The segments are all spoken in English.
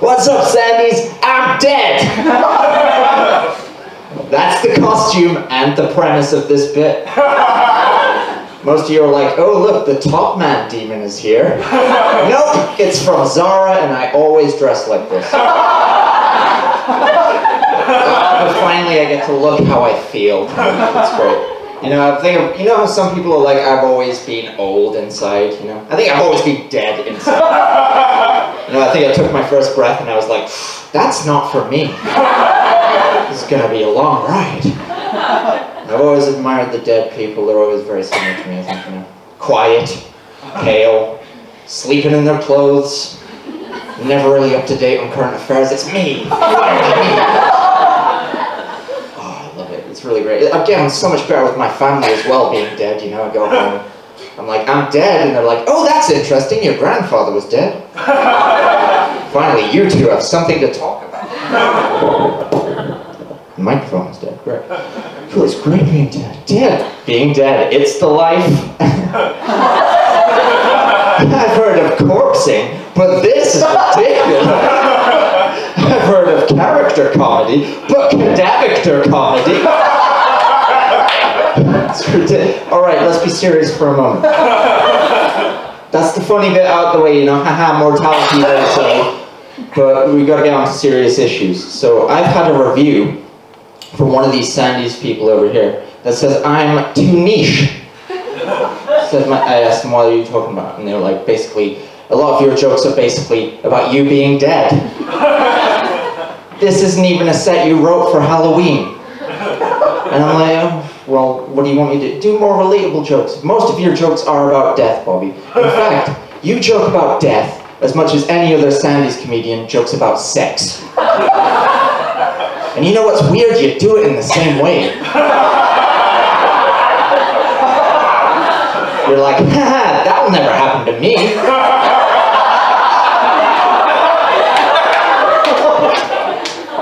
What's up, Sandys? I'm dead! That's the costume and the premise of this bit. Most of you are like, oh look, the Top Man demon is here. Nope, it's from Zara and I always dress like this. But finally I get to look how I feel. That's great. You know, you know how some people are like, I've always been old inside, you know? I think I've always been dead inside. You know, I think I took my first breath and I was like, that's not for me. This is gonna be a long ride. I've always admired the dead people. They're always very similar to me, I think, you know. Quiet, pale, sleeping in their clothes, never really up to date on current affairs. It's me. Oh, I love it. It's really great. Again, it's so much better with my family as well, being dead, you know. I go home, I'm like, I'm dead, and they're like, oh, that's interesting. Your grandfather was dead. Finally, you two have something to talk about. The microphone is dead. Great. Cool, it's great being dead. Being dead, it's the life. I've heard of corpsing, but this is ridiculous. I've heard of character comedy, but cadavictor comedy. It's ridiculous. Alright, let's be serious for a moment. That's the funny bit out the way, you know, haha, mortality, but we gotta get on to serious issues. So I've had a review from one of these Sandys people over here that says I'm too niche. I asked them, what are you talking about? And they're like, basically, a lot of your jokes are basically about you being dead. This isn't even a set you wrote for Halloween. And I'm like, oh, well, what do you want me to do? Do more relatable jokes. Most of your jokes are about death, Bobby. In fact, you joke about death as much as any other Sandys comedian jokes about sex. And you know what's weird? You do it in the same way. You're like, haha, that'll never happen to me.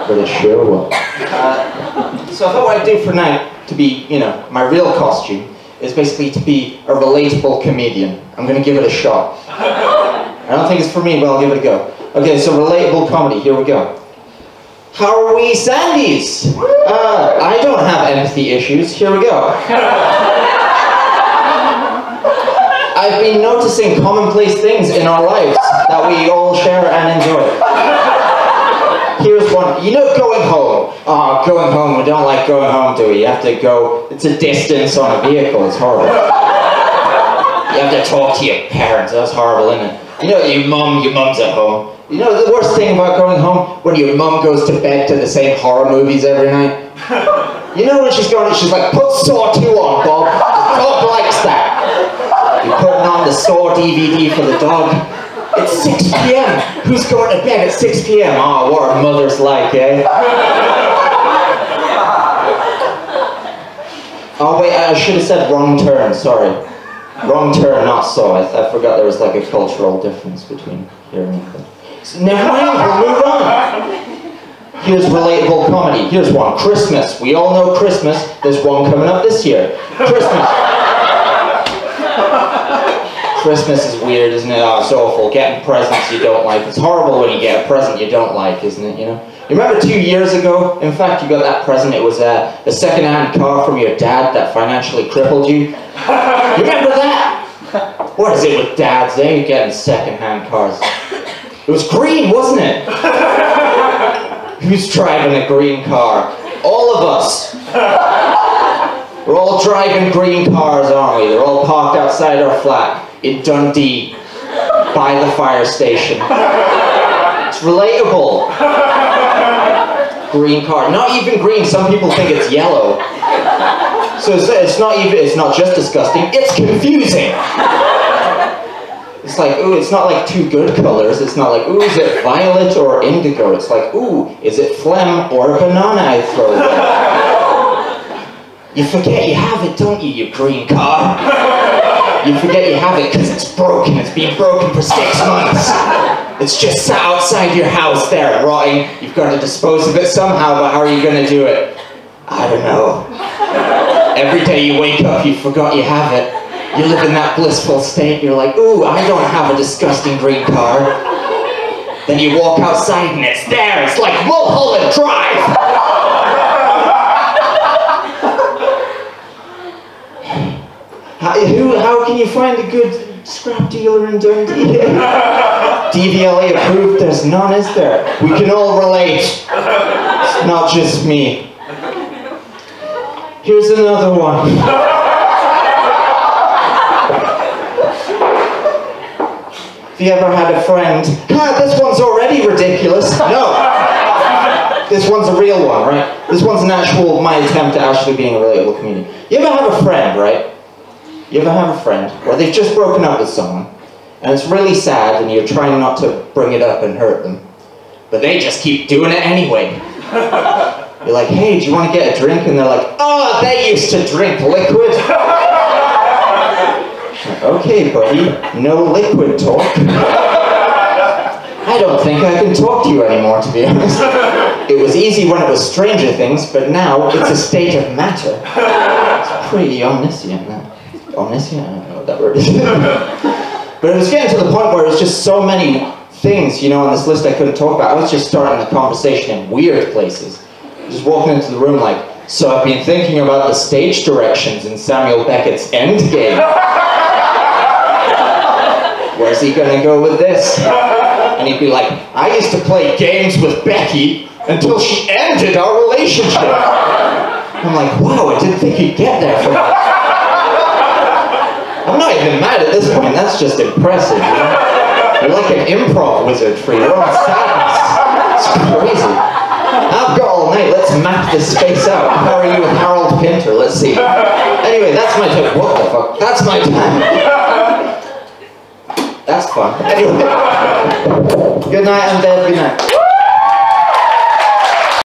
But it sure will. So I thought what I'd do for now, to be, you know, my real costume, is basically to be a relatable comedian. I'm going to give it a shot. I don't think it's for me, but I'll give it a go. Okay, so relatable comedy, here we go. How are we, Sandys? I don't have empathy issues. Here we go. I've been noticing commonplace things in our lives that we all share and enjoy. Here's one. You know, going home. Going home. We don't like going home, do we? You have to go. It's a distance on a vehicle. It's horrible. You have to talk to your parents. That's horrible, isn't it? You know, your mum's at home. You know the worst thing about going home? When your mum goes to bed to the same horror movies every night? You know when she's going, she's like, put Saw 2 on, Bob. The dog likes that. You're putting on the Saw DVD for the dog. It's 6 p.m. Who's going to bed at 6 p.m.? Oh, what are mothers like, eh? Oh wait, I should have said wrong turn, sorry. Wrong turn, not Saw. I forgot there was like a cultural difference between here and there. So never mind, we'll move on. Here's relatable comedy. Here's one. Christmas. We all know Christmas. There's one coming up this year. Christmas. Christmas is weird, isn't it? Oh, it's awful. Getting presents you don't like. It's horrible when you get a present you don't like, isn't it? You know. You remember 2 years ago? In fact, you got that present. It was a second-hand car from your dad that financially crippled you. You remember that? What is it with dads? They ain't getting second-hand cars. It was green, wasn't it? Who's driving a green car? All of us. We're all driving green cars, aren't we? They're all parked outside our flat in Dundee by the fire station. It's relatable. Green car. Not even green. Some people think it's yellow. So it's not just disgusting, it's confusing. It's like, ooh, it's not like two good colors. It's not like, ooh, is it violet or indigo? It's like, ooh, is it phlegm or a banana I throw away? You forget you have it, don't you, you green car? You forget you have it because it's broken. It's been broken for 6 months. It's just sat outside your house there, rotting. You've got to dispose of it somehow, but how are you going to do it? I don't know. Every day you wake up, you forgot you have it. You live in that blissful state, you're like, ooh, I don't have a disgusting green car. Then you walk outside and it's there. It's like Mulholland Drive. How can you find a good scrap dealer in Dundee? DVLA approved? There's none, is there? We can all relate. It's not just me. Here's another one. Have you ever had a friend? God, this one's already ridiculous. No. This one's a real one, right? This one's my attempt at actually being a relatable comedian. You ever have a friend, right? You ever have a friend where they've just broken up with someone, and it's really sad, and you're trying not to bring it up and hurt them, but they just keep doing it anyway. You're like, hey, do you want to get a drink? And they're like, oh, they used to drink liquid. Okay, buddy, no liquid talk. I don't think I can talk to you anymore, to be honest. It was easy when it was Stranger Things, but now it's a state of matter. It's pretty omniscient now. Omniscient? I don't know what that word is. But it was getting to the point where it was just so many things, you know, on this list I couldn't talk about. I was just starting the conversation in weird places. Just walking into the room like, so I've been thinking about the stage directions in Samuel Beckett's Endgame. Where's he gonna go with this? And he'd be like, I used to play games with Becky until she ended our relationship. I'm like, wow, I didn't think he'd get there for me. I'm not even mad at this point, that's just impressive, you know? You're like an improv wizard for your own sadness. It's crazy. I've got all night, let's map this space out. How are you with Harold Pinter? Let's see. Anyway, that's my time. What the fuck? That's my time. That's fun. Anyway. Good night, I'm dead. Good night.